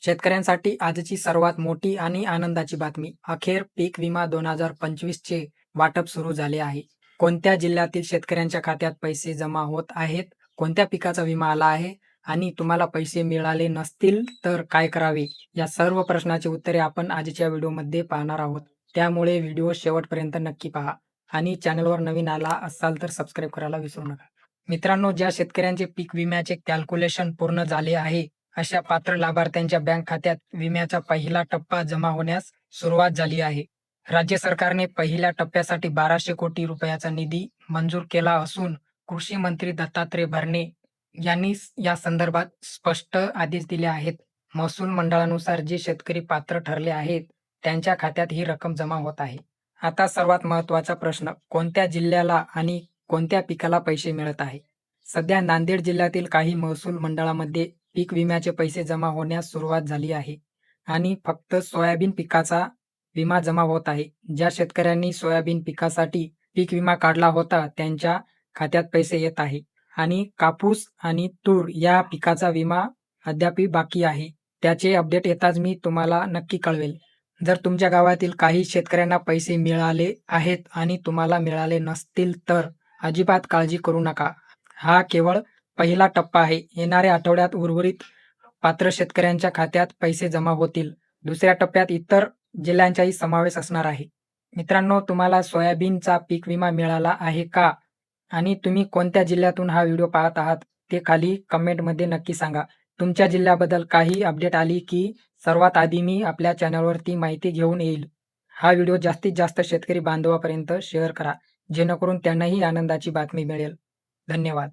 शेतकऱ्यांसाठी आजची सर्वात मोठी आणि आनंदाची बातमी. अखेर पीक विमा 2025 चे वाटप सुरू झाले आहे. कोणत्या जिल्ह्यातील शेतकऱ्यांच्या खात्यात पैसे जमा होत आहेत? कोणत्या पिकाचा विमा आला आहे? आणि तुम्हाला पैसे मिळाले नसतील तर काय करावे? या सर्व प्रश्नाची उत्तरे आपण आजच्या व्हिडिओमध्ये पाहणार आहोत. त्यामुळे व्हिडिओ शेवटपर्यंत नक्की पहा आणि चॅनलवर नवीन आला असाल तर सबस्क्राईब करायला विसरू नका. मित्रांनो, ज्या शेतकऱ्यांचे पीक विम्याचे कॅल्क्युलेशन पूर्ण झाले आहे, अशा पात्र लाभार्थ्यांच्या बँक खात्यात विम्याचा पहिला टप्पा जमा होण्यास सुरुवात झाली आहे. राज्य सरकारने पहिल्या टप्प्यासाठी 1200 कोटी रुपयाचा निधी मंजूर केला असून कृषी मंत्री दत्तात्रय भरणे यांनी या संदर्भात स्पष्ट आदेश दिले आहेत. महसूल मंडळानुसार जे शेतकरी पात्र ठरले आहेत, त्यांच्या खात्यात ही रक्कम जमा होत आहे. आता सर्वात महत्त्वाचा प्रश्न, कोणत्या जिल्ह्याला आणि कोणत्या पिकाला पैसे मिळत आहे? सध्या नांदेड जिल्ह्यातील काही महसूल मंडळामध्ये पीक विम्याचे पैसे जमा होण्यास सुरुवात झाली आहे आणि फक्त सोयाबीन पिकाचा विमा जमा होत आहे. ज्या शेतकऱ्यांनी सोयाबीन पिकासाठी पीक विमा काढला होता त्यांच्या खात्यात पैसे येत आहे आणि कापूस आणि तूर या पिकाचा विमा अद्याप बाकी आहे. त्याचे अपडेट येताच मी तुम्हाला नक्की कळवेल. जर तुमच्या गावातील काही शेतकऱ्यांना पैसे मिळाले आहेत आणि तुम्हाला मिळाले नसतील तर अजिबात काळजी करू नका. हा केवळ पहिला टप्पा आहे. येणाऱ्या आठवड्यात उर्वरित पात्र शेतकऱ्यांच्या खात्यात पैसे जमा होतील. दुसऱ्या टप्प्यात इतर जिल्ह्यांचाही समावेश असणार आहे. मित्रांनो, तुम्हाला सोयाबीनचा पीक विमा मिळाला आहे का? आणि तुम्ही कोणत्या जिल्ह्यातून हा व्हिडिओ पाहत आहात ते खाली कमेंटमध्ये नक्की सांगा. तुमच्या जिल्ह्याबद्दल काही अपडेट आली की सर्वात आधी मी आपल्या चॅनलवर ती माहिती घेऊन येईल. हा व्हिडिओ जास्तीत जास्त शेतकरी बांधवापर्यंत शेअर करा, जेणेकरून त्यांनाही आनंदाची बातमी मिळेल. धन्यवाद.